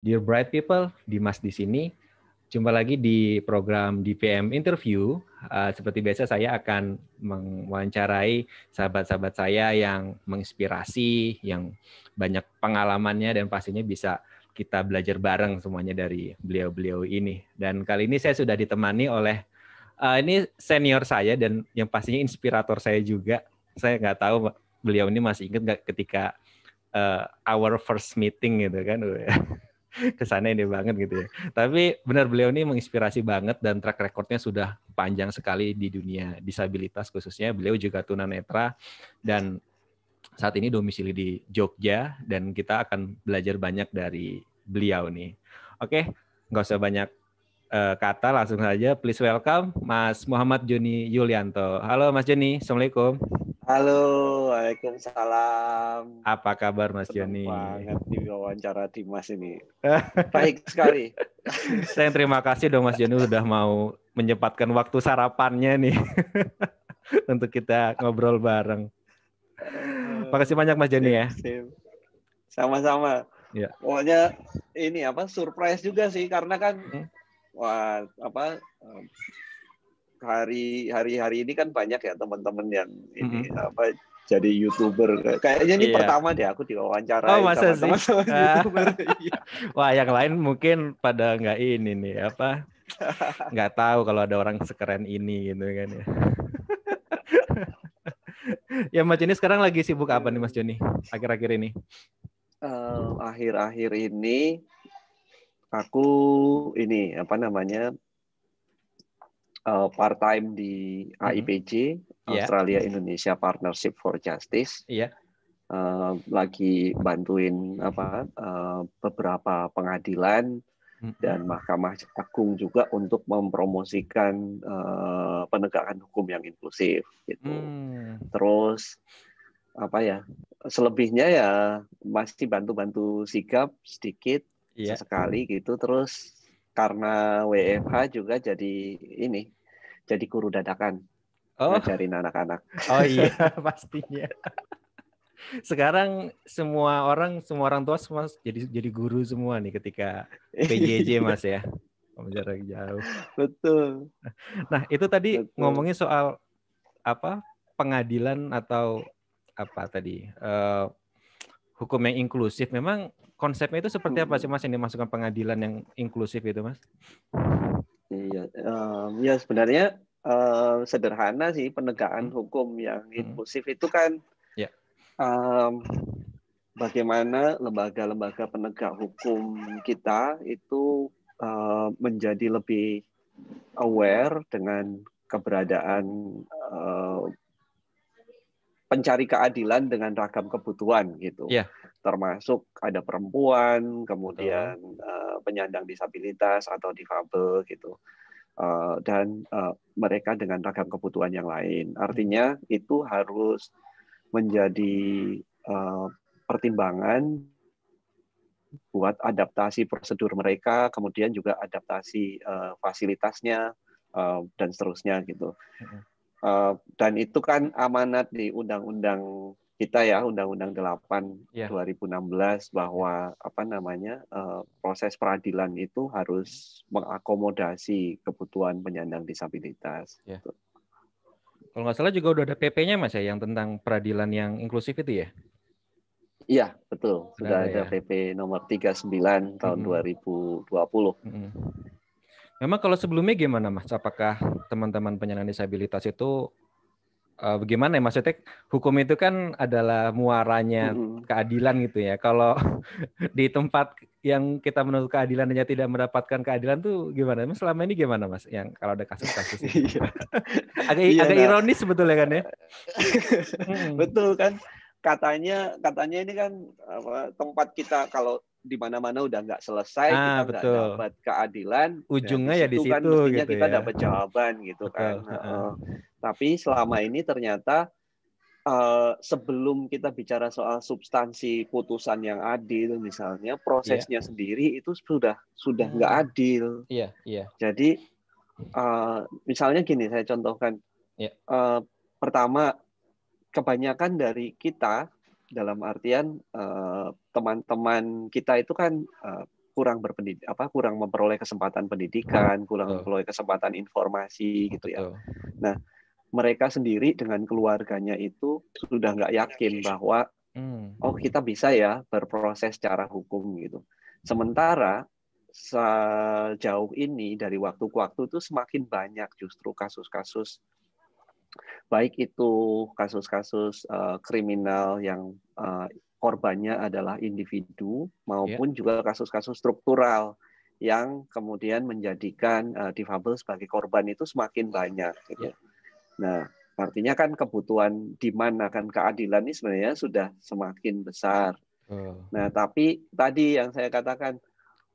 Dear bright people, Dimas di sini. Jumpa lagi di program DPM Interview. Seperti biasa saya akan mewawancarai sahabat-sahabat saya yang menginspirasi, yang banyak pengalamannya dan pastinya bisa kita belajar bareng semuanya dari beliau-beliau ini. Dan kali ini saya sudah ditemani oleh ini senior saya dan yang pastinya inspirator saya juga. Saya nggak tahu beliau ini masih ingat nggak ketika our first meeting gitu kan. Kesannya ini banget gitu ya. Tapi benar beliau ini menginspirasi banget dan track recordnya sudah panjang sekali di dunia disabilitas khususnya. Beliau juga tunanetra dan saat ini domisili di Jogja dan kita akan belajar banyak dari beliau nih. Oke, nggak usah banyak kata, langsung saja. Please welcome Mas Muhammad Joni Yulianto. Halo Mas Joni, Assalamualaikum. Halo, Waalaikumsalam. Apa kabar Mas Senang Joni? banget diwawancara Dimas ini. Baik sekali. Saya terima kasih dong Mas Joni sudah mau menyempatkan waktu sarapannya nih untuk kita ngobrol bareng. Makasih banyak Mas Joni Sip, ya. sip. Sama-sama. Ya. Pokoknya ini surprise juga sih karena kan hari ini kan banyak ya teman-teman yang ini jadi YouTuber. Kayaknya ini pertama deh aku diwawancarai masa sama sih? teman-teman YouTuber. Wah, yang lain mungkin pada nggak ini nih nggak tahu kalau ada orang sekeren ini gitu kan ya. Ya Mas Joni sekarang lagi sibuk apa nih Mas Joni akhir-akhir ini? Akhir-akhir ini aku ini part time di AIPJ, Australia Indonesia Partnership for Justice. Iya. Lagi bantuin beberapa pengadilan dan Mahkamah Agung juga untuk mempromosikan penegakan hukum yang inklusif gitu. Terus selebihnya ya masih bantu-bantu sigap sedikit sesekali gitu. Terus karena WFH juga jadi guru dadakan ngajarin anak-anak. Oh iya pastinya. Sekarang semua orang tua semua jadi guru semua nih ketika PJJ Mas ya. Jarak jauh. Betul. Nah, itu tadi ngomongin soal pengadilan atau hukum yang inklusif. Memang konsepnya itu seperti apa sih Mas yang dimasukkan pengadilan yang inklusif itu Mas? Iya, ya sebenarnya sederhana sih penegakan hukum yang inklusif itu kan bagaimana lembaga-lembaga penegak hukum kita itu menjadi lebih aware dengan keberadaan pencari keadilan dengan ragam kebutuhan gitu. Termasuk ada perempuan, kemudian penyandang disabilitas atau difabel gitu. Dan mereka dengan ragam kebutuhan yang lain. Artinya itu harus menjadi pertimbangan buat adaptasi prosedur mereka, kemudian juga adaptasi fasilitasnya dan seterusnya gitu. Dan itu kan amanat di Undang-Undang kita ya, Undang-Undang 8 2016 bahwa proses peradilan itu harus mengakomodasi kebutuhan penyandang disabilitas. Gitu. Kalau nggak salah juga udah ada PP-nya Mas ya yang tentang peradilan yang inklusif itu ya? Iya, betul. Sudah ada PP nomor 39 tahun 2020. Memang kalau sebelumnya gimana Mas? Apakah teman-teman penyandang disabilitas itu bagaimana ya? Maksudnya hukum itu kan adalah muaranya keadilan gitu ya. Kalau di tempat yang kita menuntut keadilan hanya tidak mendapatkan keadilan tuh gimana? Mas selama ini gimana Mas? Yang kalau ada kasus-kasus itu. agak ironis sebetulnya kan ya. Betul kan? Katanya ini kan tempat kita kalau di mana-mana udah nggak selesai, kita nggak dapat keadilan, ujungnya ya di situ kan mestinya gitu kita ya. dapat jawaban gitu kan. Tapi selama ini ternyata sebelum kita bicara soal substansi putusan yang adil, misalnya prosesnya sendiri itu sudah nggak adil. Jadi misalnya gini, saya contohkan. Pertama, kebanyakan dari kita dalam artian teman-teman kita itu kan kurang memperoleh kesempatan pendidikan, kurang memperoleh kesempatan informasi gitu ya. Nah, mereka sendiri dengan keluarganya itu sudah nggak yakin bahwa oh kita bisa ya berproses secara hukum gitu. Sementara sejauh ini dari waktu ke waktu itu semakin banyak justru kasus-kasus, baik itu kasus-kasus kriminal yang korbannya adalah individu maupun juga kasus-kasus struktural yang kemudian menjadikan difabel sebagai korban itu semakin banyak gitu. Nah, artinya kan kebutuhan demand akan keadilan ini sebenarnya sudah semakin besar. Nah, tapi tadi yang saya katakan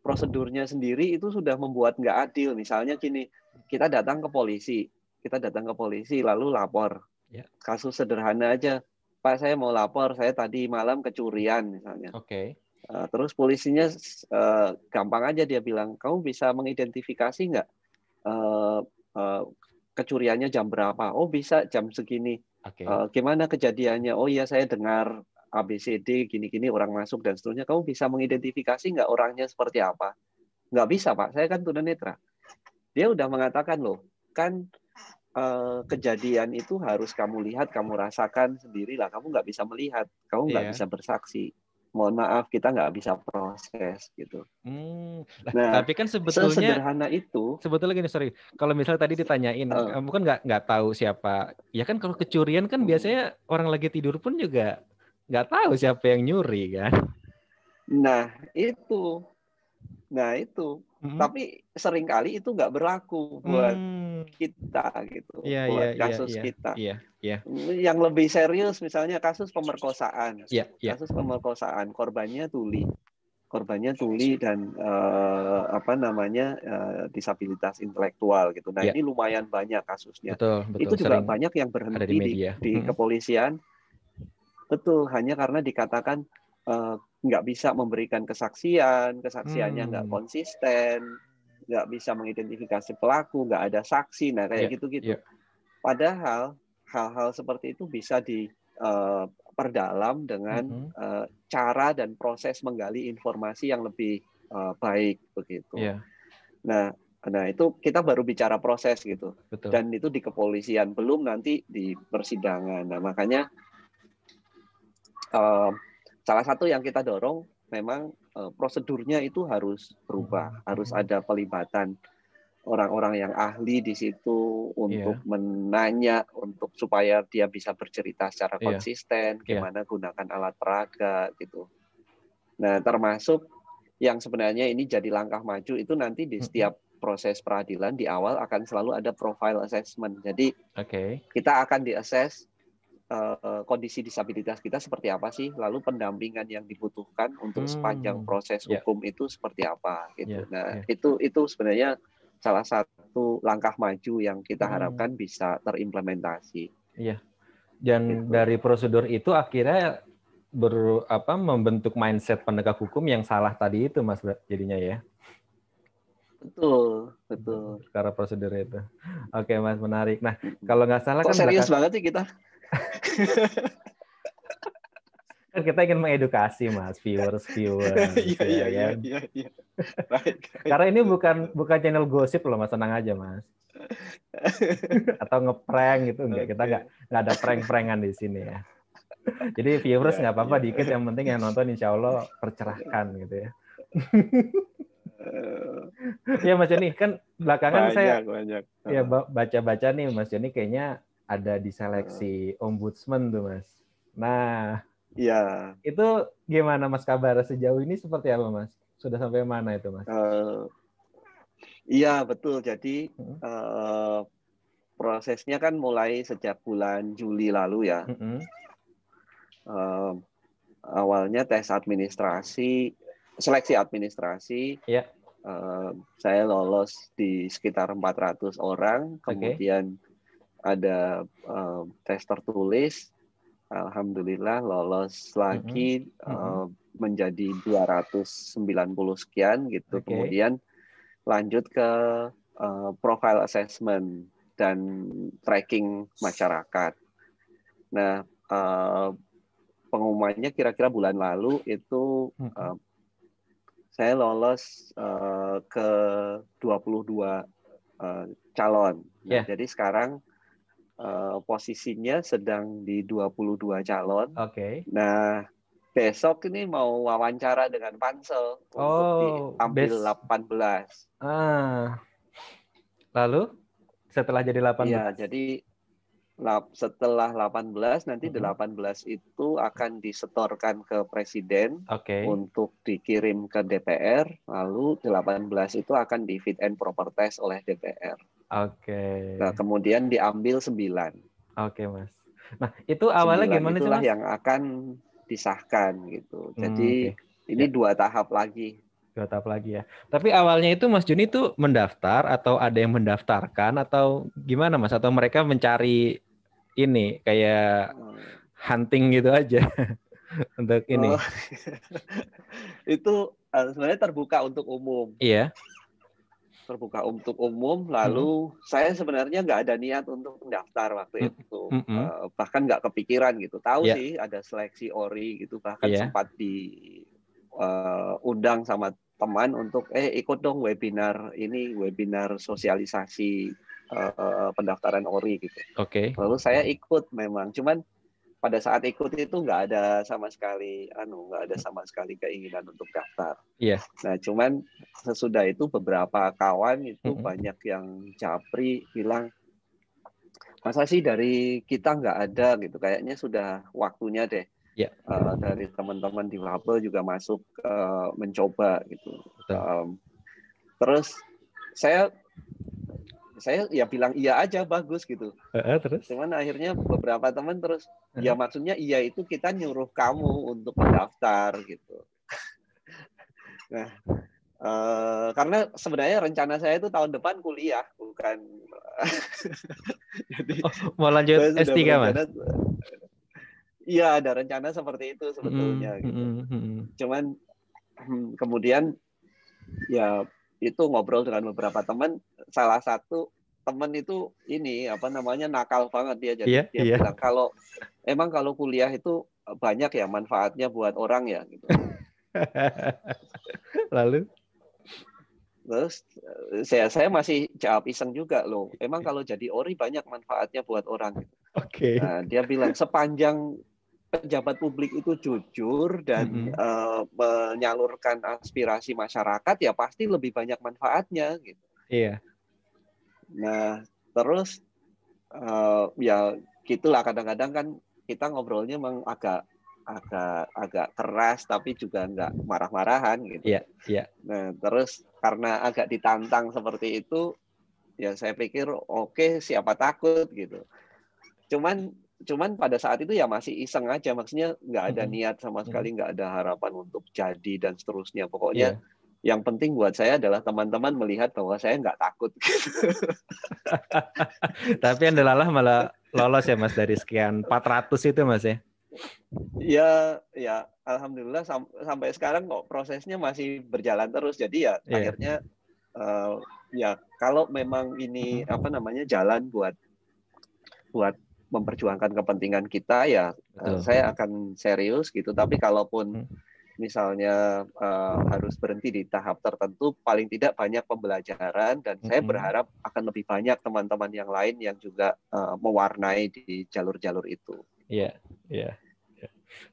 prosedurnya sendiri itu sudah membuat nggak adil. Misalnya gini, kita datang ke polisi lalu lapor. Kasus sederhana aja, Pak saya mau lapor, saya tadi malam kecurian misalnya. Terus polisinya gampang aja dia bilang, kamu bisa mengidentifikasi nggak kecuriannya jam berapa? Oh bisa jam segini. Gimana kejadiannya? Oh iya saya dengar ABCD gini-gini orang masuk dan seterusnya. Kamu bisa mengidentifikasi nggak orangnya seperti apa? Nggak bisa Pak, saya kan tunanetra. Dia udah mengatakan loh, kan kejadian itu harus kamu lihat, kamu rasakan sendirilah. Kamu nggak bisa melihat, kamu nggak bisa bersaksi. Mohon maaf, kita nggak bisa proses gitu. Nah, tapi kan sebetulnya sesederhana itu. Sebetulnya gini, sorry, kalau misalnya tadi ditanyain, kamu kan nggak tahu siapa. Ya kan kalau kecurian kan biasanya orang lagi tidur pun juga nggak tahu siapa yang nyuri kan. Nah itu. Tapi seringkali itu nggak berlaku buat kita gitu, buat kasus kita. Yang lebih serius misalnya kasus pemerkosaan. Kasus pemerkosaan, korbannya tuli dan disabilitas intelektual gitu. Nah, ini lumayan banyak kasusnya. Betul, itu juga banyak yang berhenti di kepolisian. Betul, hanya karena dikatakan nggak bisa memberikan kesaksiannya nggak konsisten, nggak bisa mengidentifikasi pelaku, nggak ada saksi, nah kayak gitu-gitu. Padahal hal-hal seperti itu bisa diperdalam dengan cara dan proses menggali informasi yang lebih baik begitu. Nah itu kita baru bicara proses gitu. Dan itu di kepolisian, belum nanti di persidangan. Nah makanya salah satu yang kita dorong memang prosedurnya itu harus berubah, harus ada pelibatan orang-orang yang ahli di situ untuk menanya, untuk supaya dia bisa bercerita secara konsisten, gimana gunakan alat peraga gitu. Nah, termasuk yang sebenarnya ini jadi langkah maju itu nanti di setiap proses peradilan di awal akan selalu ada profile assessment. Jadi kita akan di-assess kondisi disabilitas kita seperti apa sih, lalu pendampingan yang dibutuhkan untuk sepanjang proses hukum itu seperti apa gitu. Nah, itu sebenarnya salah satu langkah maju yang kita harapkan bisa terimplementasi. Dan gitu. Dari prosedur itu akhirnya membentuk mindset penegak hukum yang salah tadi itu, Mas, jadinya ya. Betul. Karena prosedur itu. Oke, Mas, menarik. Nah, kalau nggak salah kan serius banget sih kita. Kan kita ingin mengedukasi, Mas, viewers. Iya. Karena ini bukan channel gosip loh, Mas, tenang aja, Mas. Atau ngeprank gitu, enggak. Kita nggak ada prank-prankan di sini ya. Jadi viewers nggak apa-apa dikit, yang penting yang nonton insya Allah tercerahkan gitu ya. Ya Mas Joni, kan belakangan banyak. Ya baca-baca nih Mas Joni kayaknya ada di seleksi ombudsman tuh Mas. Nah, itu gimana Mas kabar sejauh ini seperti apa Mas? Sudah sampai mana itu Mas? Iya betul. Jadi prosesnya kan mulai sejak bulan Juli lalu ya. Awalnya tes administrasi, seleksi administrasi. Saya lolos di sekitar 400 orang. Kemudian ada tes tertulis. Alhamdulillah lolos lagi menjadi 290 sekian gitu. Kemudian lanjut ke profile assessment dan tracking masyarakat. Nah, pengumumannya kira-kira bulan lalu itu Saya lolos ke 22 calon. Nah, jadi sekarang posisinya sedang di 22 calon. Nah, besok ini mau wawancara dengan pansel untuk diambil 18. Lalu setelah jadi 18? Iya, jadi setelah 18 nanti 18 itu akan disetorkan ke presiden untuk dikirim ke DPR, lalu 18 itu akan di fit and proper test oleh DPR. Nah, kemudian diambil 9. Mas. Nah, itu awalnya gimana sih, Mas? Itulah yang akan disahkan gitu. Jadi ini 2 tahap lagi. 2 tahap lagi ya. Tapi awalnya itu Mas Joni itu mendaftar atau ada yang mendaftarkan atau gimana, Mas? Atau mereka mencari ini kayak hunting gitu aja untuk ini? Itu sebenarnya terbuka untuk umum. Iya. Terbuka untuk umum, lalu saya sebenarnya nggak ada niat untuk mendaftar waktu itu. Bahkan nggak kepikiran gitu. Tahu sih ada seleksi ORI gitu, bahkan sempat diundang sama teman untuk ikut dong webinar sosialisasi pendaftaran ORI gitu. Lalu saya ikut memang, cuman pada saat ikut itu nggak ada sama sekali keinginan untuk daftar. Nah, cuman sesudah itu beberapa kawan itu banyak yang japri bilang, masa sih dari kita nggak ada gitu, kayaknya sudah waktunya deh. Dari teman-teman di Wabel juga masuk mencoba gitu. Terus saya ya bilang iya aja, bagus gitu. Terus? Cuman akhirnya beberapa teman terus ya maksudnya iya itu kita nyuruh kamu untuk mendaftar gitu. Nah, karena sebenarnya rencana saya itu tahun depan kuliah, bukan. Jadi mau lanjut S3, Mas? Iya, ada rencana seperti itu sebetulnya gitu. Cuman kemudian ya itu ngobrol dengan beberapa teman, salah satu teman itu ini nakal banget dia, jadi dia bilang kalau kuliah itu banyak ya manfaatnya buat orang ya gitu. Lalu terus saya masih jawab iseng juga loh, emang kalau jadi ORI banyak manfaatnya buat orang gitu. Nah, dia bilang sepanjang pejabat publik itu jujur dan menyalurkan aspirasi masyarakat ya pasti lebih banyak manfaatnya gitu. Nah, terus ya gitulah, kadang-kadang kan kita ngobrolnya memang agak keras tapi juga nggak marah-marahan gitu. Nah, terus karena agak ditantang seperti itu, ya saya pikir oke, siapa takut gitu. Cuman pada saat itu ya masih iseng aja, maksudnya nggak ada niat sama sekali, nggak ada harapan untuk jadi dan seterusnya. Pokoknya yang penting buat saya adalah teman-teman melihat bahwa saya nggak takut. Tapi Andalalah malah lolos ya, Mas, dari sekian 400 itu, Mas ya? Ya, alhamdulillah sampai sekarang kok prosesnya masih berjalan terus. Jadi ya akhirnya ya kalau memang ini jalan buat memperjuangkan kepentingan kita ya, saya akan serius gitu. Tapi kalaupun misalnya harus berhenti di tahap tertentu, paling tidak banyak pembelajaran, dan saya berharap akan lebih banyak teman-teman yang lain yang juga mewarnai di jalur-jalur itu. Iya.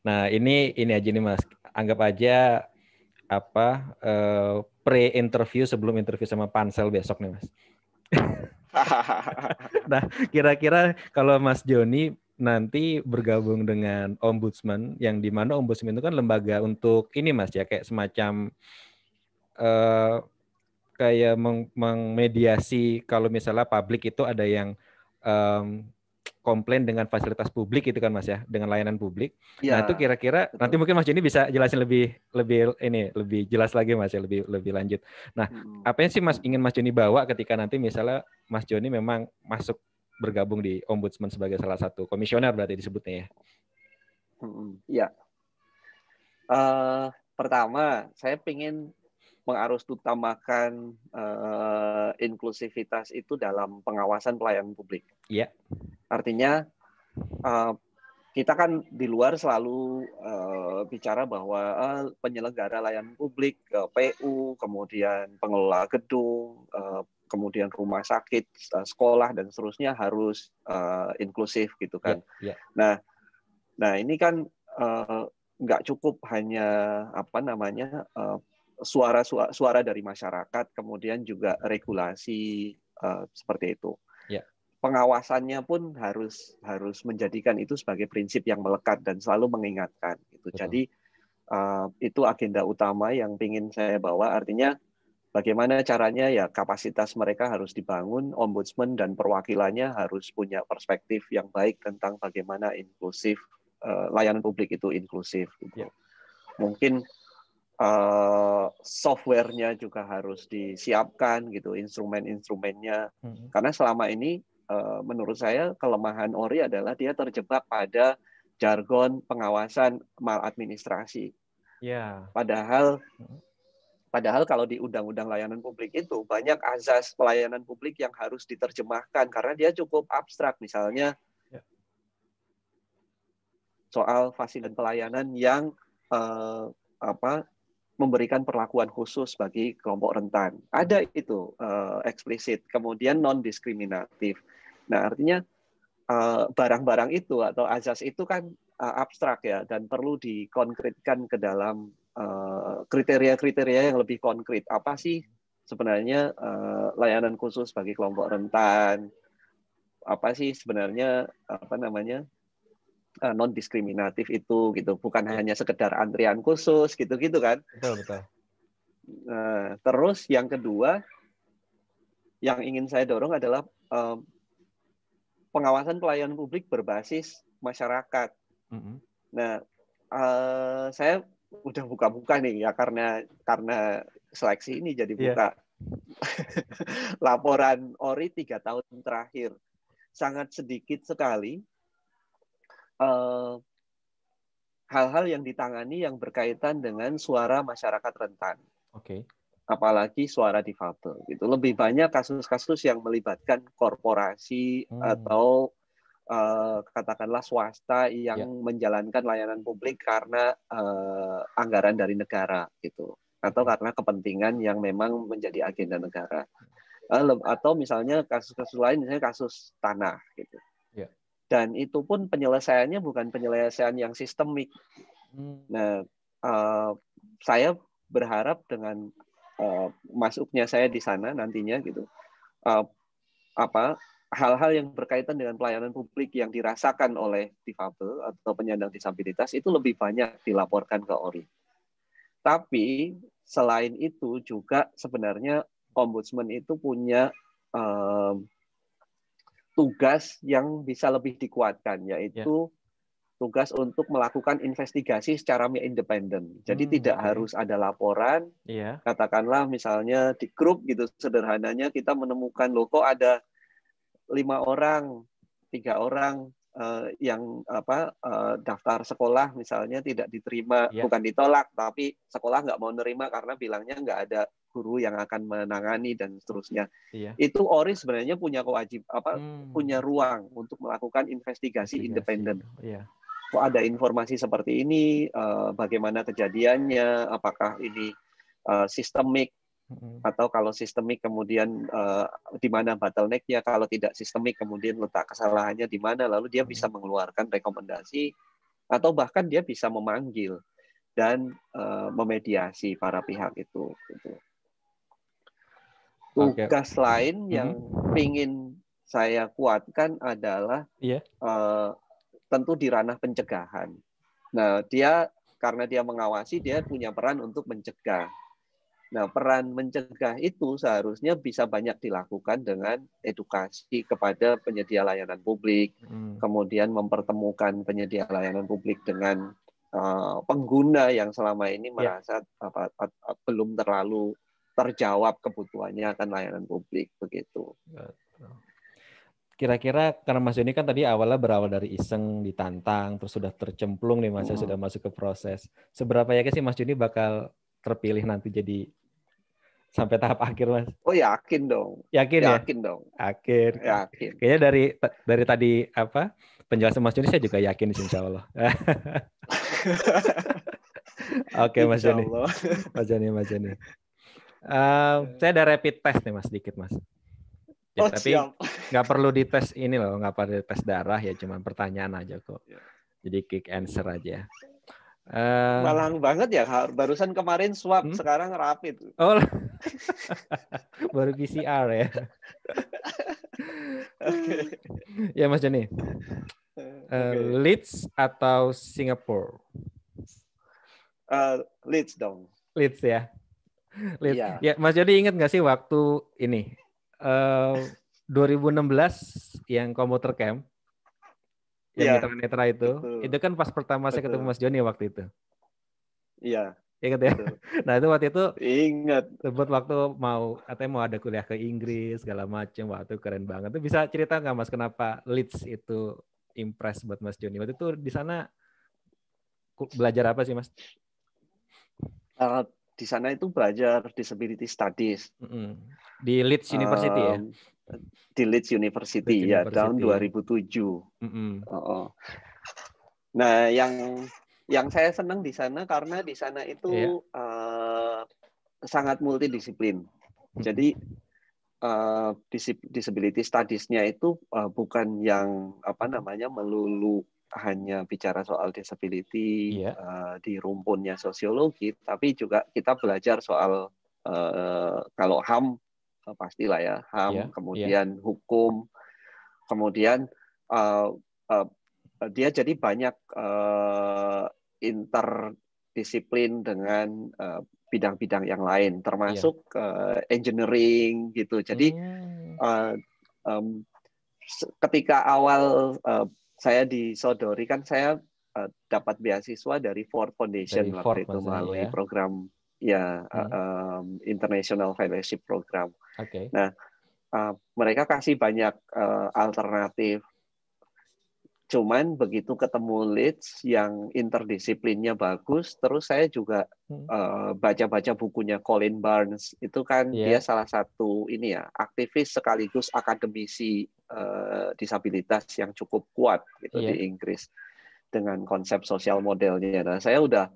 Nah, ini aja nih, Mas. Anggap aja pre-interview sebelum interview sama pansel besok nih, Mas. Nah, kira-kira kalau Mas Joni nanti bergabung dengan Ombudsman, yang di mana Ombudsman itu kan lembaga untuk ini, Mas, ya, kayak semacam kayak memediasi kalau misalnya publik itu ada yang komplain dengan fasilitas publik itu kan, Mas ya, dengan layanan publik. Ya, nah, itu kira-kira betul. Nanti mungkin Mas Joni bisa jelasin lebih jelas lagi, Mas ya, lebih lanjut. Nah, apa yang sih ingin Mas Joni bawa ketika nanti misalnya Mas Joni memang masuk bergabung di Ombudsman sebagai salah satu komisioner berarti disebutnya ya? Iya. Pertama, saya ingin mengarusutamakan inklusivitas itu dalam pengawasan pelayanan publik. Iya. Artinya kita kan di luar selalu bicara bahwa penyelenggara layanan publik, PU, kemudian pengelola gedung, kemudian rumah sakit, sekolah dan seterusnya harus inklusif gitu kan. Yeah. Nah ini kan nggak cukup hanya suara dari masyarakat, kemudian juga regulasi seperti itu. Yeah. Pengawasannya pun harus menjadikan itu sebagai prinsip yang melekat dan selalu mengingatkan. Gitu. Jadi itu agenda utama yang ingin saya bawa. Artinya bagaimana caranya ya kapasitas mereka harus dibangun, ombudsman dan perwakilannya harus punya perspektif yang baik tentang bagaimana inklusif layanan publik itu inklusif. Gitu. Yeah. Mungkin softwarenya juga harus disiapkan gitu, instrumen-instrumennya. Karena selama ini menurut saya kelemahan ORI adalah dia terjebak pada jargon pengawasan maladministrasi. Yeah. Padahal kalau di Undang-Undang Layanan Publik itu banyak azas pelayanan publik yang harus diterjemahkan karena dia cukup abstrak. Misalnya soal fasilitas pelayanan yang memberikan perlakuan khusus bagi kelompok rentan. Ada itu eksplisit. Kemudian non-diskriminatif. Nah, artinya barang-barang itu atau azas itu kan abstrak ya dan perlu dikonkretkan ke dalam kriteria-kriteria yang lebih konkret. Apa sih sebenarnya layanan khusus bagi kelompok rentan? Apa sih sebenarnya non-diskriminatif itu gitu, bukan hanya sekedar antrian khusus gitu-gitu kan? Betul. Nah, terus yang kedua yang ingin saya dorong adalah pengawasan pelayanan publik berbasis masyarakat. Nah, saya udah buka-buka nih ya karena seleksi ini jadi buka laporan ORI 3 tahun terakhir. Sangat sedikit sekali hal-hal yang ditangani yang berkaitan dengan suara masyarakat rentan. Oke. Apalagi suara difabel gitu. Lebih banyak kasus-kasus yang melibatkan korporasi atau katakanlah swasta yang menjalankan layanan publik karena anggaran dari negara gitu, atau karena kepentingan yang memang menjadi agenda negara. Atau misalnya kasus-kasus lain, misalnya kasus tanah gitu. Dan itu pun penyelesaiannya bukan penyelesaian yang sistemik. Nah, saya berharap dengan masuknya saya di sana nantinya gitu, hal-hal yang berkaitan dengan pelayanan publik yang dirasakan oleh difabel atau penyandang disabilitas itu lebih banyak dilaporkan ke ORI. Tapi selain itu juga sebenarnya ombudsman itu punya tugas yang bisa lebih dikuatkan, yaitu tugas untuk melakukan investigasi secara independen. Jadi tidak harus ada laporan. Katakanlah misalnya di grup gitu, sederhananya kita menemukan loh kok ada 5 orang, 3 orang yang daftar sekolah misalnya tidak diterima, bukan ditolak, tapi sekolah nggak mau nerima karena bilangnya nggak ada guru yang akan menangani dan seterusnya. Itu ORI sebenarnya punya punya ruang untuk melakukan investigasi independen. Kok ada informasi seperti ini, bagaimana kejadiannya, apakah ini sistemik, atau kalau sistemik kemudian di mana bottleneck-nya, kalau tidak sistemik kemudian letak kesalahannya di mana, lalu dia bisa mengeluarkan rekomendasi atau bahkan dia bisa memanggil dan memediasi para pihak itu. Tugas lain yang ingin saya kuatkan adalah tentu di ranah pencegahan. Nah, karena dia mengawasi, dia punya peran untuk mencegah. Nah, peran mencegah itu seharusnya bisa banyak dilakukan dengan edukasi kepada penyedia layanan publik, kemudian mempertemukan penyedia layanan publik dengan pengguna yang selama ini merasa belum terlalu terjawab kebutuhannya akan layanan publik, begitu. Kira-kira karena Mas Joni kan tadi awalnya berawal dari iseng, ditantang, terus sudah tercemplung nih Mas, sudah masuk ke proses. Seberapa yakin sih Mas Joni bakal terpilih nanti jadi sampai tahap akhir, Mas? Oh, yakin dong. Yakin ya? Yakin dong. Yakin. Yakin. Kayaknya dari tadi penjelasan Mas Joni saya juga yakin insya Allah. Oke, Mas Joni. Mas Joni. Saya ada rapid test nih Mas, sedikit Mas. Ya, tapi nggak perlu dites ini loh, nggak perlu tes darah ya, cuma pertanyaan aja kok. Jadi quick answer aja. Malang banget ya, barusan kemarin swab, sekarang rapid. Oh, baru PCR ya. Ya Mas Joni. Leeds atau Singapura? Leeds dong. Leeds ya. Leeds. Iya. Ya Mas Joni ingat nggak sih waktu ini 2016 yang Commuter Camp? Yang mitra-mitra itu kan pas pertama saya ketemu Mas Joni waktu itu. Iya. Ingat ya? Betul. Nah itu waktu itu ingat. Sebut waktu katanya mau ada kuliah ke Inggris segala macam, waktu keren banget. Itu bisa cerita nggak Mas kenapa Leeds itu impress buat Mas Joni? Waktu itu di sana belajar apa sih Mas? Di sana itu belajar disability studies. Di Leeds University ya? Di Leeds University ya, tahun 2007. Nah, yang saya senang di sana karena di sana itu sangat multidisiplin. Jadi disability studies-nya itu bukan yang melulu hanya bicara soal disability di rumpunnya sosiologi, tapi juga kita belajar soal kalau HAM pastilah ya, HAM, kemudian hukum, kemudian dia jadi banyak interdisiplin dengan bidang-bidang yang lain, termasuk engineering gitu. Jadi ketika awal saya disodori kan saya dapat beasiswa dari Ford Foundation waktu itu melalui program International Fellowship Program. Nah, mereka kasih banyak alternatif. Cuman begitu ketemu Leeds yang interdisiplinnya bagus, terus saya juga baca-baca bukunya Colin Barnes. Itu kan dia salah satu aktivis sekaligus akademisi disabilitas yang cukup kuat gitu di Inggris dengan konsep sosial modelnya. Nah, saya udah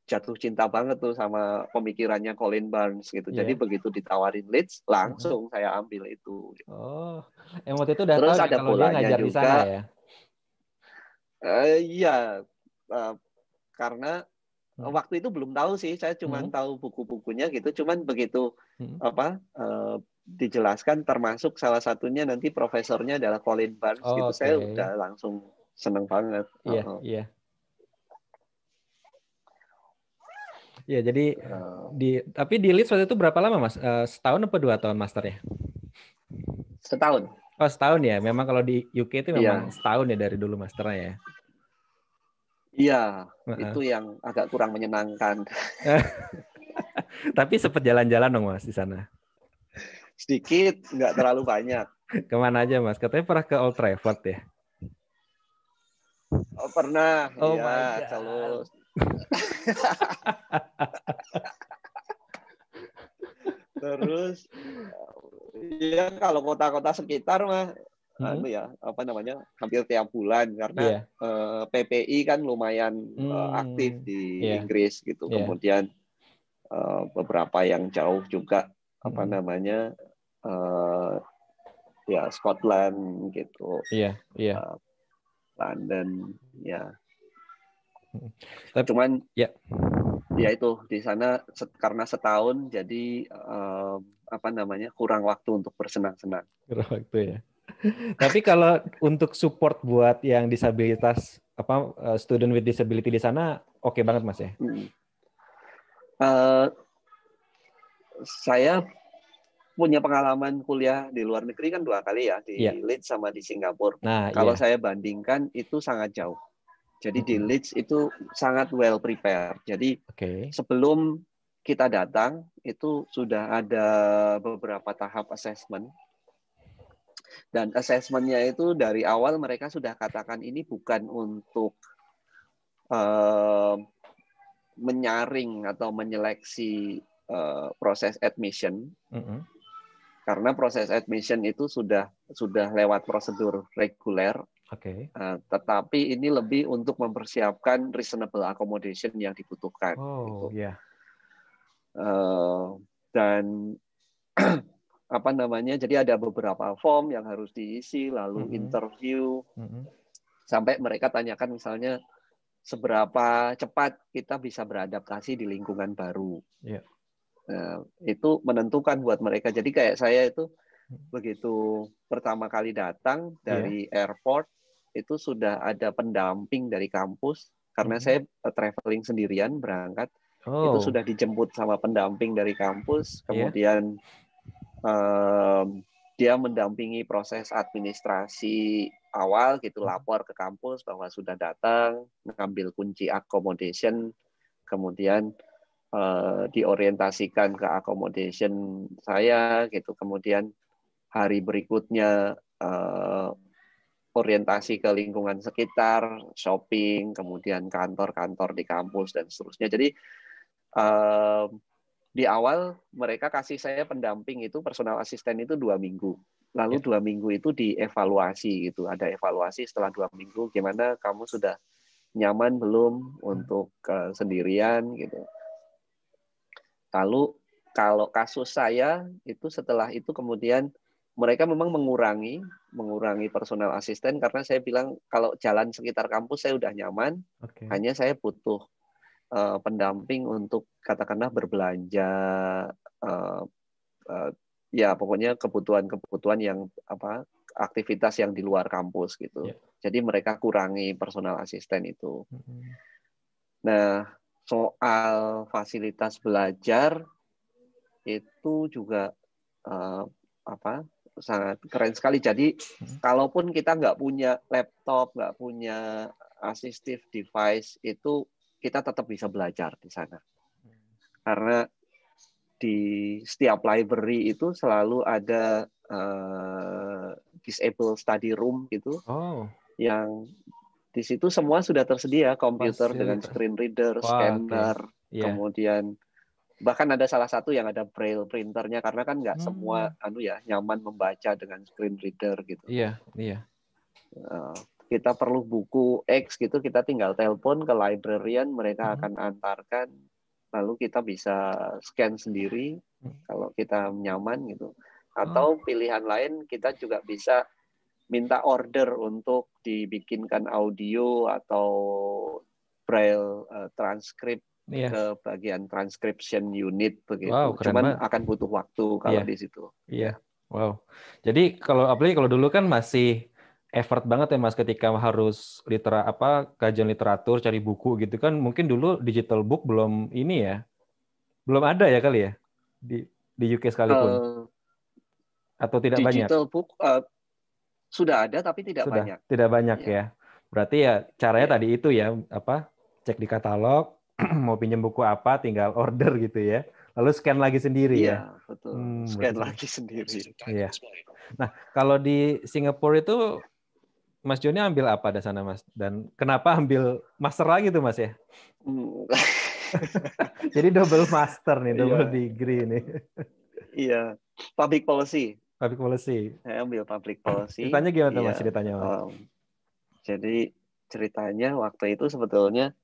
jatuh cinta banget tuh sama pemikirannya Colin Barnes gitu. Jadi begitu ditawarin Leeds, langsung saya ambil itu. Oh, waktu itu udah terus tahu ada kalau dia ngajar juga, di sana ya? Iya, karena waktu itu belum tahu sih, saya cuma tahu buku-bukunya gitu. Cuman begitu dijelaskan, termasuk salah satunya nanti profesornya adalah Colin Barnes gitu, saya udah langsung seneng banget. Iya. Ya, jadi tapi di Leeds waktu itu berapa lama Mas? Setahun apa 2 tahun masternya? Setahun. Oh, setahun ya. Memang kalau di UK itu memang setahun ya dari dulu masternya ya. Iya, itu yang agak kurang menyenangkan. Tapi sempat jalan-jalan dong Mas di sana? Sedikit, nggak terlalu banyak. Kemana aja Mas? Katanya pernah ke Old Trafford ya? Oh, pernah. Oh ya, my God. Terus. Terus ya kalau kota-kota sekitar mah hampir tiap bulan karena PPI kan lumayan aktif di Inggris gitu. Kemudian beberapa yang jauh juga Scotland gitu. London ya. Cuman ya itu di sana karena setahun jadi kurang waktu untuk bersenang-senang. Kurang waktu ya. Tapi kalau untuk support buat yang disabilitas student with disability di sana oke banget Mas ya? Saya punya pengalaman kuliah di luar negeri kan 2 kali ya, di Leeds sama di Singapura. Kalau saya bandingkan itu sangat jauh. Jadi di Leeds itu sangat well prepared. Jadi sebelum kita datang itu sudah ada beberapa tahap assessment. Dan assessment-nya itu dari awal mereka sudah katakan ini bukan untuk menyaring atau menyeleksi proses admission. karena proses admission itu sudah lewat prosedur reguler. Tetapi ini lebih untuk mempersiapkan reasonable accommodation yang dibutuhkan. Gitu. Dan apa namanya? Jadi ada beberapa form yang harus diisi, lalu interview, sampai mereka tanyakan misalnya seberapa cepat kita bisa beradaptasi di lingkungan baru. Nah, itu menentukan buat mereka. Jadi kayak saya itu begitu pertama kali datang dari airport itu sudah ada pendamping dari kampus karena saya traveling sendirian berangkat. Itu sudah dijemput sama pendamping dari kampus, kemudian dia mendampingi proses administrasi awal gitu, lapor ke kampus bahwa sudah datang, ngambil kunci accommodation, kemudian diorientasikan ke accommodation saya gitu, kemudian hari berikutnya orientasi ke lingkungan sekitar, shopping, kemudian kantor-kantor di kampus dan seterusnya. Jadi di awal mereka kasih saya pendamping itu personal asisten itu 2 minggu. Lalu 2 minggu itu dievaluasi gitu. Ada evaluasi setelah 2 minggu gimana kamu sudah nyaman belum untuk sendirian gitu. Lalu kalau kasus saya itu setelah itu kemudian mereka memang mengurangi personal asisten karena saya bilang kalau jalan sekitar kampus saya udah nyaman, hanya saya butuh pendamping untuk katakanlah berbelanja, ya pokoknya kebutuhan yang aktivitas yang di luar kampus gitu. Jadi mereka kurangi personal asisten itu. Nah, soal fasilitas belajar itu juga sangat keren sekali. Jadi kalaupun kita nggak punya laptop, nggak punya assistive device itu kita tetap bisa belajar di sana. Karena di setiap library itu selalu ada disabled study room gitu. Yang di situ semua sudah tersedia, komputer dengan screen reader, scanner, kemudian bahkan ada salah satu yang ada braille printernya karena kan nggak semua nyaman membaca dengan screen reader gitu. Kita perlu buku X gitu, kita tinggal telepon ke librarian, mereka akan antarkan, lalu kita bisa scan sendiri kalau kita nyaman gitu. Atau pilihan lain kita juga bisa minta order untuk dibikinkan audio atau braille transkrip ke bagian transcription unit begitu. Cuman akan butuh waktu kalau di situ. Wow. Jadi apalagi kalau dulu kan masih effort banget ya Mas ketika harus kajian literatur, cari buku gitu kan. Mungkin dulu digital book belum ini ya. Belum ada ya kali ya di UK sekalipun. Atau tidak banyak? Digital book sudah ada tapi tidak banyak. Tidak banyak ya. Berarti ya caranya tadi itu ya, cek di katalog, mau pinjam buku apa tinggal order gitu ya. Lalu scan lagi sendiri ya. Iya, betul. Scan lagi sendiri. Iya. Nah, kalau di Singapura itu Mas Joni ambil apa di sana, Mas? Dan kenapa ambil master lagi tuh, Mas ya? Jadi double master nih, double degree nih. Iya, public policy. Public policy. Saya ambil public policy. Ceritanya gimana, Mas? Ceritanya, Mas? Jadi ceritanya waktu itu sebetulnya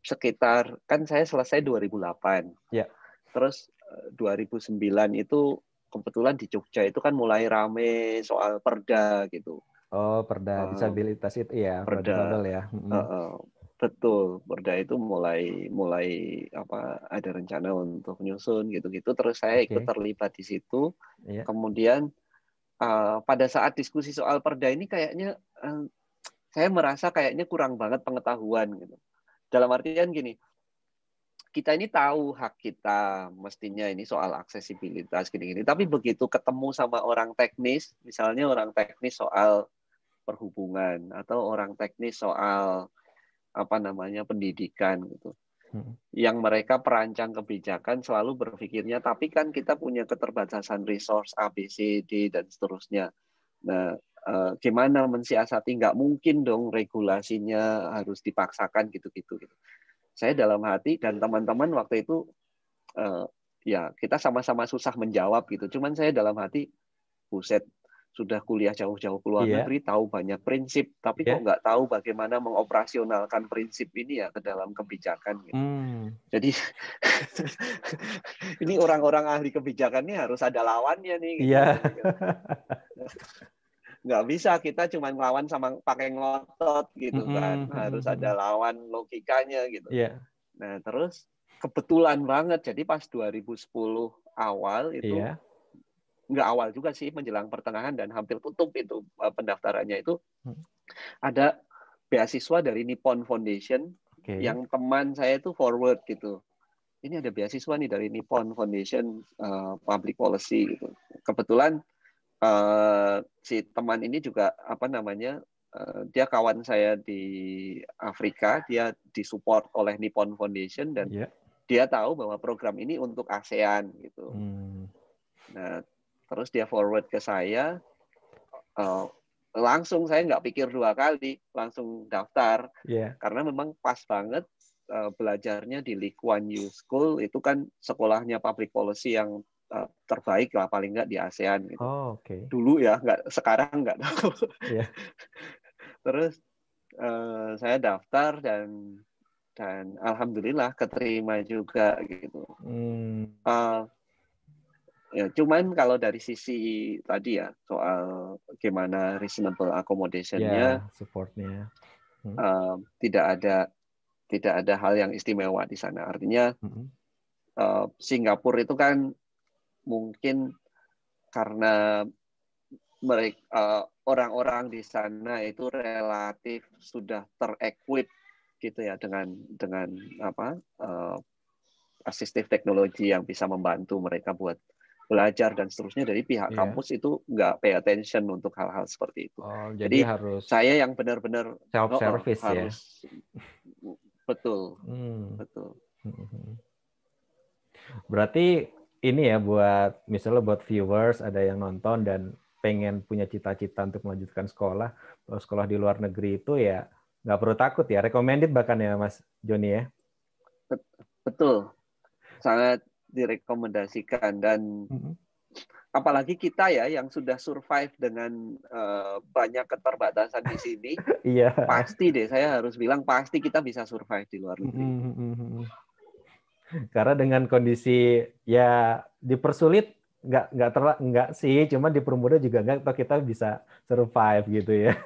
sekitar, kan saya selesai 2008. Ya. Terus 2009 itu kebetulan di Jogja itu kan mulai rame soal perda gitu. Oh, perda disabilitas itu ya, perda ya. Betul, perda itu mulai ada rencana untuk nyusun gitu-gitu. Terus saya ikut terlibat di situ. Kemudian pada saat diskusi soal perda ini kayaknya saya merasa kayaknya kurang banget pengetahuan gitu. Dalam artian gini, kita ini tahu hak kita, mestinya ini soal aksesibilitas gini-gini. Tapi begitu ketemu sama orang teknis, misalnya orang teknis soal perhubungan atau orang teknis soal pendidikan gitu. Yang mereka perancang kebijakan selalu berpikirnya, tapi kan kita punya keterbatasan resource A, B, C, D dan seterusnya. Nah, gimana mensiasati? Nggak mungkin dong regulasinya harus dipaksakan gitu-gitu. Saya dalam hati dan teman-teman waktu itu ya kita sama-sama susah menjawab gitu. Cuman saya dalam hati, buset, sudah kuliah jauh-jauh ke luar negeri, tahu banyak prinsip, tapi kok nggak tahu bagaimana mengoperasionalkan prinsip ini ya ke dalam kebijakan. Gitu. Jadi ini orang-orang ahli kebijakan ini harus ada lawannya nih. Gitu. Nggak bisa kita cuma ngelawan sama pakai ngotot gitu kan, harus ada lawan logikanya gitu. Nah terus kebetulan banget, jadi pas 2010 awal itu. Nggak awal juga sih, menjelang pertengahan dan hampir tutup itu pendaftarannya itu, ada beasiswa dari Nippon Foundation yang teman saya itu forward gitu. Ini ada beasiswa nih dari Nippon Foundation Public Policy gitu. Kebetulan si teman ini juga dia kawan saya di Afrika, dia disupport oleh Nippon Foundation dan dia tahu bahwa program ini untuk ASEAN gitu. Nah, terus dia forward ke saya, langsung saya nggak pikir dua kali, langsung daftar. Karena memang pas banget belajarnya di Lee Kuan Yew School, itu kan sekolahnya public policy yang terbaik lah, paling nggak di ASEAN. Gitu. Dulu ya, sekarang nggak tahu. Terus saya daftar dan alhamdulillah keterima juga gitu. Ya, cuman kalau dari sisi tadi ya soal gimana reasonable accommodation-nya, supportnya, tidak ada hal yang istimewa di sana. Artinya Singapura itu kan mungkin karena mereka orang-orang di sana itu relatif sudah ter-equip gitu ya dengan assistive technology yang bisa membantu mereka buat belajar dan seterusnya, dari pihak kampus itu nggak pay attention untuk hal-hal seperti itu. Jadi harus saya yang benar-benar self-service harus betul. Berarti ini ya buat misalnya buat viewers ada yang nonton dan pengen punya cita-cita untuk melanjutkan sekolah di luar negeri itu ya nggak perlu takut ya, recommended bahkan ya Mas Joni ya. Betul, sangat direkomendasikan dan apalagi kita ya yang sudah survive dengan banyak keterbatasan di sini, pasti deh saya harus bilang pasti kita bisa survive di luar negeri. Karena dengan kondisi ya dipersulit nggak sih, cuma dipermudah juga nggak, atau kita bisa survive gitu ya.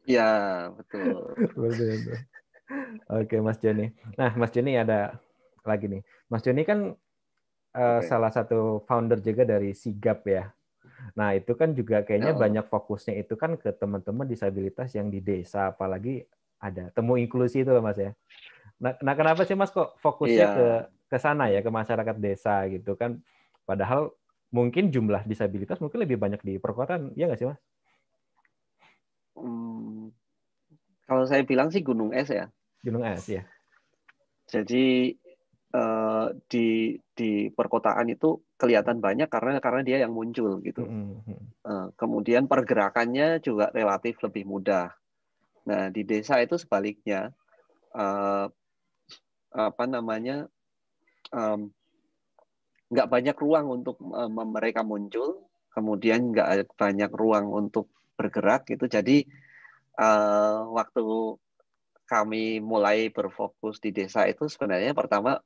Iya betul. Oke Mas Joni. Nah Mas Joni ada lagi nih. Mas Joni kan salah satu founder juga dari Sigap ya. Nah itu kan juga kayaknya banyak fokusnya itu kan ke teman-teman disabilitas yang di desa, apalagi ada temu inklusi itu Mas ya. Nah kenapa sih Mas kok fokusnya ke sana ya, ke masyarakat desa gitu kan? Padahal mungkin jumlah disabilitas mungkin lebih banyak di perkotaan, ya nggak sih Mas? Kalau saya bilang sih gunung es ya. Gunung es ya. Jadi di perkotaan itu kelihatan banyak karena dia yang muncul gitu. Kemudian pergerakannya juga relatif lebih mudah. Nah di desa itu sebaliknya, nggak banyak ruang untuk mereka muncul, kemudian nggak banyak ruang untuk bergerak gitu. Jadi waktu kami mulai berfokus di desa itu sebenarnya pertama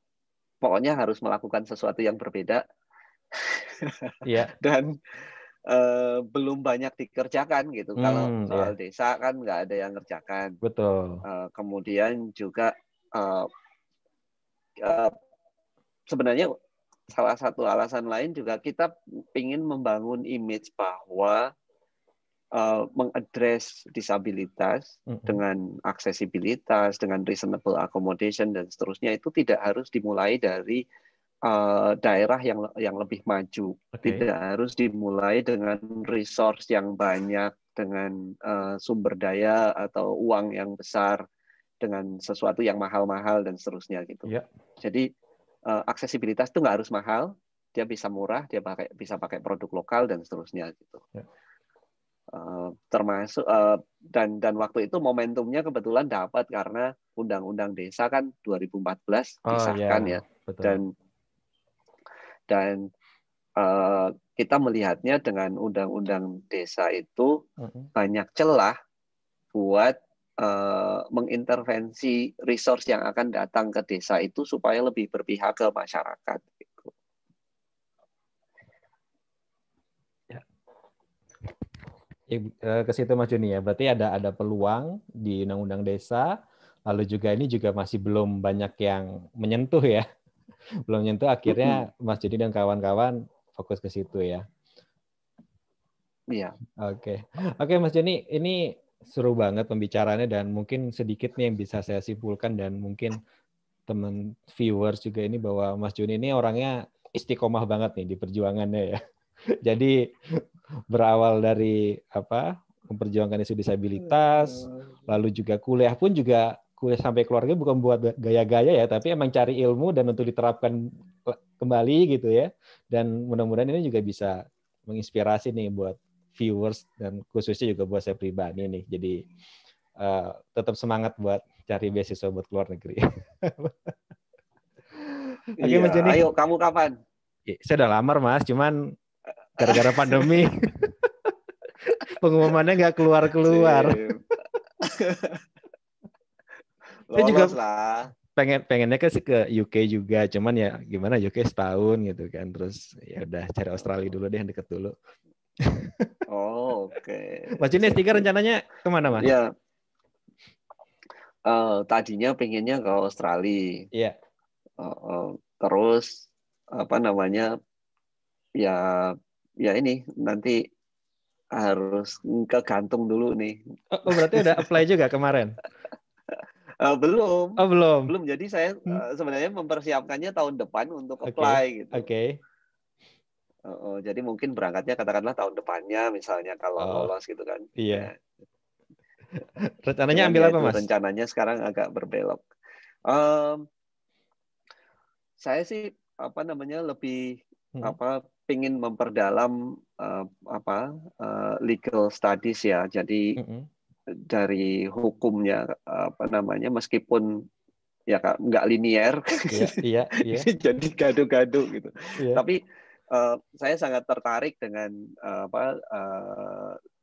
pokoknya harus melakukan sesuatu yang berbeda dan belum banyak dikerjakan gitu. Kalau soal desa kan nggak ada yang ngerjakan. Betul. Kemudian juga sebenarnya salah satu alasan lain juga kita ingin membangun image bahwa mengadres disabilitas dengan aksesibilitas, dengan reasonable accommodation dan seterusnya itu tidak harus dimulai dari daerah yang lebih maju, tidak harus dimulai dengan resource yang banyak, dengan sumber daya atau uang yang besar, dengan sesuatu yang mahal-mahal dan seterusnya gitu. Jadi aksesibilitas itu nggak harus mahal, dia bisa murah, dia bisa pakai produk lokal dan seterusnya gitu. Termasuk dan waktu itu momentumnya kebetulan dapat karena Undang-Undang Desa kan 2014 disahkan ya. Betul. Dan Dan kita melihatnya dengan undang-undang desa itu banyak celah buat mengintervensi resource yang akan datang ke desa itu supaya lebih berpihak ke masyarakat. Gitu. Ya, ke situ Mas Joni ya. Berarti ada peluang di undang-undang desa, lalu juga ini juga masih belum banyak yang menyentuh ya. Belum menyentuh, akhirnya Mas Joni dan kawan-kawan fokus ke situ ya. Iya. Oke, Mas Joni, ini seru banget pembicaraannya dan mungkin sedikit nih yang bisa saya simpulkan dan mungkin teman viewers juga ini bahwa Mas Joni ini orangnya istiqomah banget nih di perjuangannya ya. Jadi berawal dari memperjuangkan isu disabilitas, lalu juga kuliah pun juga kuliah sampai keluarga bukan buat gaya-gaya ya, tapi emang cari ilmu dan untuk diterapkan kembali gitu ya. Dan mudah-mudahan ini juga bisa menginspirasi nih buat viewers dan khususnya juga buat saya pribadi nih. Jadi tetap semangat buat cari beasiswa buat keluar negeri. Oke, Mas Joni. Ayo, kamu kapan? Saya udah lamar Mas, cuman gara-gara pandemi pengumumannya nggak keluar-keluar. Saya juga pengennya ke UK juga, cuman ya gimana UK setahun gitu kan, terus ya udah cari Australia dulu deh yang deket dulu. Oh, oke. Mas Joni S3 rencananya kemana Mas? Ya, tadinya pengennya ke Australia. Iya. Terus ya ini nanti harus kegantung dulu nih. Oh berarti udah apply juga kemarin? Belum. Oh belum. Belum. Jadi saya sebenarnya mempersiapkannya tahun depan untuk apply gitu. Oke. Jadi mungkin berangkatnya katakanlah tahun depannya misalnya kalau lolos gitu kan. Iya. Ya. Rencananya ambil apa Mas? Rencananya sekarang agak berbelok. Saya sih lebih pingin memperdalam legal studies ya. Jadi dari hukumnya meskipun ya nggak linier, iya. jadi gaduh-gaduh gitu. Iya. Tapi saya sangat tertarik dengan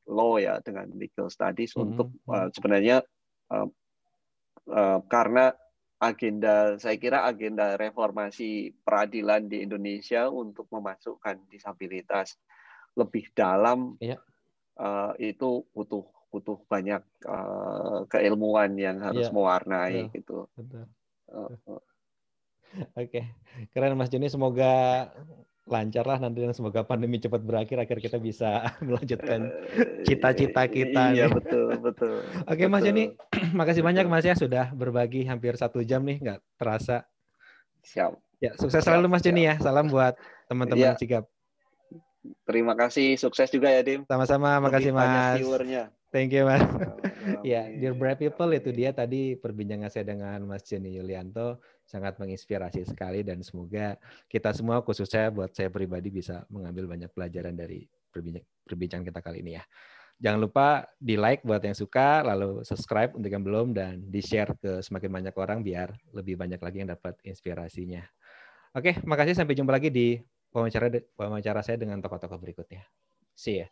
law ya, dengan legal studies untuk sebenarnya karena saya kira agenda reformasi peradilan di Indonesia untuk memasukkan disabilitas lebih dalam itu butuh banyak keilmuan yang harus mewarnai gitu. Betul. Oke, keren Mas Joni, semoga lancar lah nanti dan semoga pandemi cepat berakhir agar kita bisa melanjutkan cita-cita kita. Iya betul. Oke Mas Joni, makasih banyak Mas ya sudah berbagi hampir 1 jam nih, nggak terasa. Siap. Ya sukses selalu Mas Joni ya. Salam buat teman-teman Sigap. Terima kasih, sukses juga ya Dim. Sama-sama, makasih Mas. Banyak viewernya. Thank you Mas. Ya, Dear Brave People, itu dia tadi perbincangan saya dengan Mas Joni Yulianto, sangat menginspirasi sekali dan semoga kita semua khususnya buat saya pribadi bisa mengambil banyak pelajaran dari perbincangan kita kali ini ya. Jangan lupa di like buat yang suka, lalu subscribe untuk yang belum dan di share ke semakin banyak orang biar lebih banyak lagi yang dapat inspirasinya. Oke, makasih, sampai jumpa lagi di wawancara saya dengan tokoh-tokoh berikutnya. See ya.